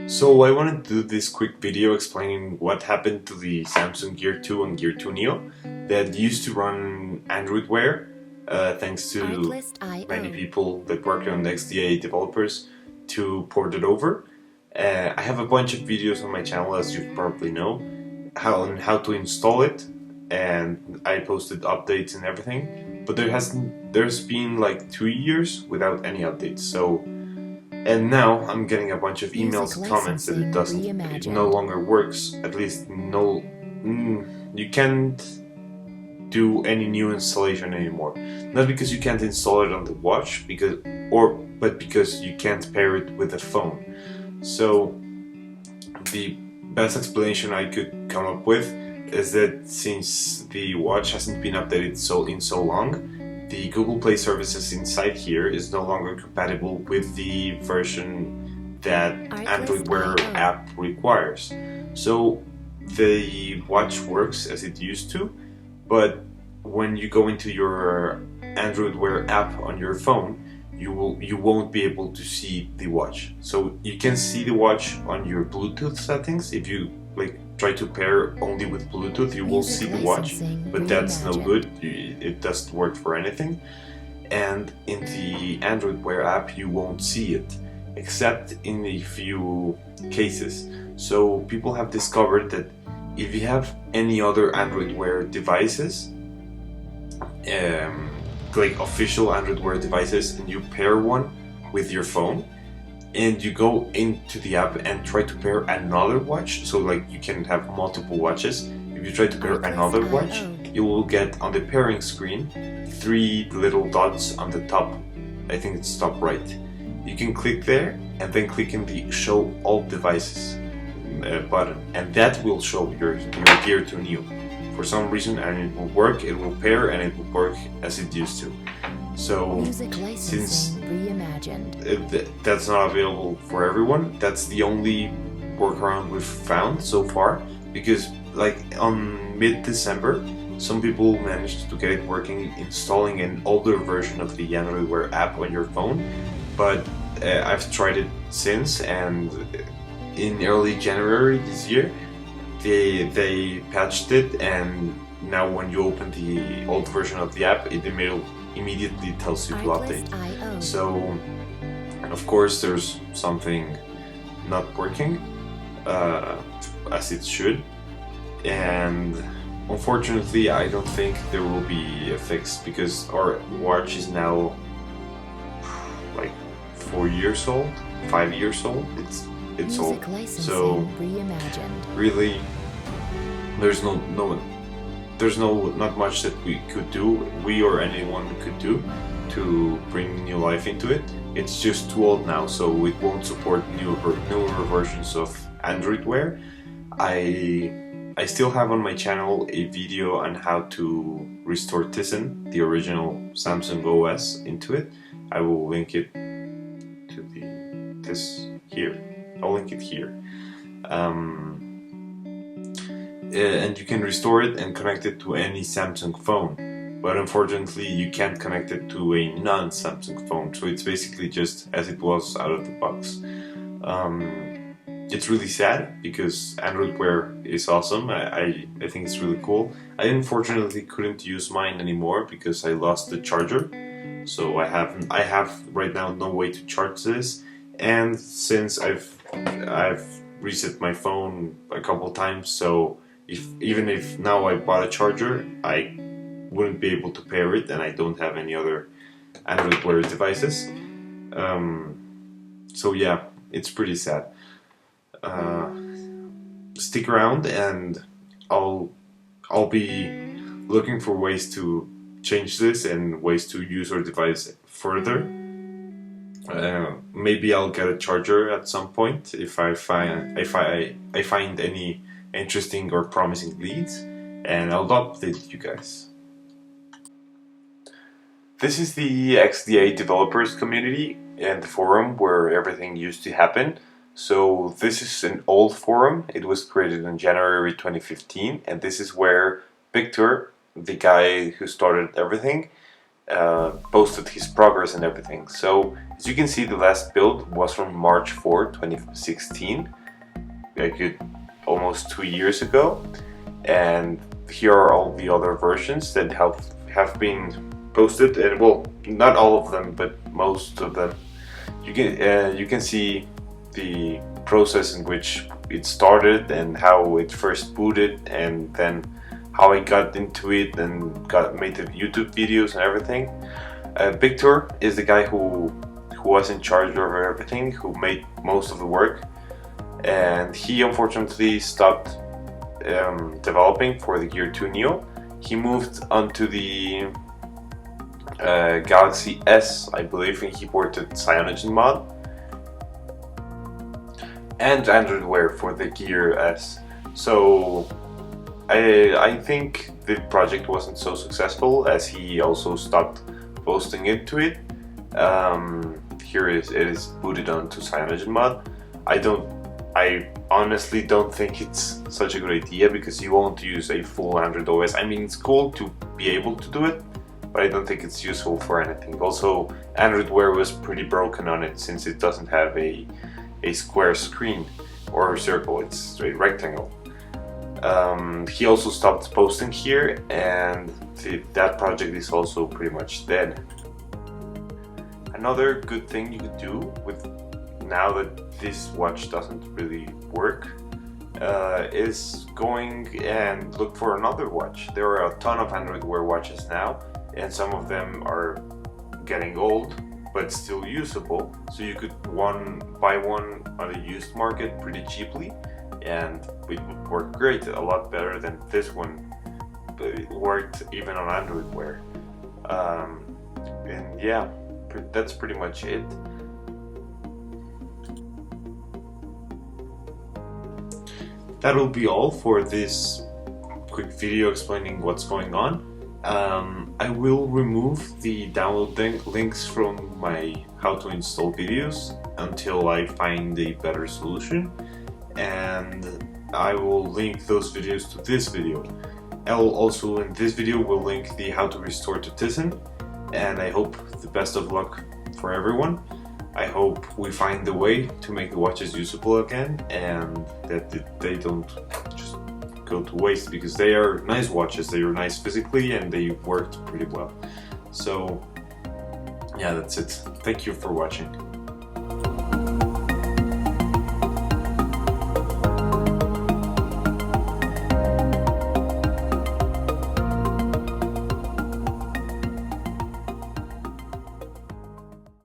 So I wanted to do this quick video explaining what happened to the Samsung Gear 2 and Gear 2 Neo that used to run Android Wear, thanks to many people that work on XDA developers to port it over. I have a bunch of videos on my channel, as you probably know, on how to install it, and I posted updates and everything, but there's been like 2 years without any updates. And now I'm getting a bunch of emails and comments that it no longer works. At least you can't do any new installation anymore. Not because you can't install it on the watch, but because you can't pair it with a phone. So the best explanation I could come up with is that since the watch hasn't been updated in so long, the Google Play services inside here is no longer compatible with the version that Android Wear app requires. So the watch works as it used to, but when you go into your Android Wear app on your phone, you won't be able to see the watch. So you can see the watch on your Bluetooth settings. If you try to pair only with Bluetooth, you will see the watch, but that's no good. It doesn't work for anything. And in the Android Wear app, you won't see it, except in a few cases. So people have discovered that if you have any other Android Wear devices, like official Android Wear devices, and you pair one with your phone, and you go into the app and try to pair another watch, so you can have multiple watches. If you try to pair another watch, you will get on the pairing screen 3 little dots on the top. I think it's top right. You can click there and then click in the show all devices button, and that will show your Gear 2 Neo for some reason, and it will work, it will pair, and it will work as it used to. So since that's not available for everyone, that's the only workaround we've found so far, because on mid-December some people managed to get it working installing an older version of the Android Wear app on your phone, but I've tried it since, and in early January this year they patched it, and now when you open the old version of the app, it immediately tells you to update. So of course there's something not working as it should, and unfortunately I don't think there will be a fix, because our watch is now 4 years old, 5 years old. It's old. So really there's not much that we could do, we or anyone could do, to bring new life into it. It's just too old now, so it won't support newer versions of Android Wear. I still have on my channel a video on how to restore Tizen, the original Samsung OS, into it. I will link it to this here. I'll link it here. And you can restore it and connect it to any Samsung phone, but unfortunately you can't connect it to a non-Samsung phone, so it's basically just as it was out of the box. It's really sad because Android Wear is awesome. I think it's really cool. I unfortunately couldn't use mine anymore because I lost the charger, so I have right now no way to charge this, and since I've reset my phone a couple times, so even if now I bought a charger, I wouldn't be able to pair it, and I don't have any other Android Wear devices. So yeah, it's pretty sad. Stick around, and I'll be looking for ways to change this and ways to use our device further. Maybe I'll get a charger at some point if I find any interesting or promising leads, and I'll update you guys. This is the XDA developers community and the forum where everything used to happen. So this is an old forum. It was created in January 2015, and this is where Victor, the guy who started everything, posted his progress and everything. So as you can see, the last build was from March 4, 2016, like almost 2 years ago, and here are all the other versions that have been posted, and well, not all of them, but most of them. You can see the process in which it started and how it first booted, and then how I got into it and made the YouTube videos and everything. Victor is the guy who was in charge of everything, who made most of the work, and he unfortunately stopped developing for the Gear 2 Neo. He moved onto the Galaxy S, I believe, and he ported Cyanogen mod and Android Wear for the Gear S. So I think the project wasn't so successful, as he also stopped posting into it. Here it is booted onto Cyanogen mod. I honestly don't think it's such a good idea, because you won't use a full Android OS. I mean, it's cool to be able to do it, but I don't think it's useful for anything. Also, Android Wear was pretty broken on it, since it doesn't have a square screen or a circle, it's a rectangle. He also stopped posting here, and that project is also pretty much dead. Another good thing you could do with, now that this watch doesn't really work, is going and look for another watch. There are a ton of Android Wear watches now, and some of them are getting old but still usable, so you could buy one on a used market pretty cheaply, and it would work great, a lot better than this one, but it worked even on Android Wear. And yeah, that's pretty much it. That will be all for this quick video explaining what's going on. I will remove the download links from my how to install videos until I find a better solution, and I will link those videos to this video. I'll also, in this video, will link the how to restore to Tizen, and I hope the best of luck for everyone. I hope we find a way to make the watches usable again, and that they don't just go to waste, because they are nice watches. They are nice physically, and they worked pretty well. So yeah, that's it. Thank you for watching.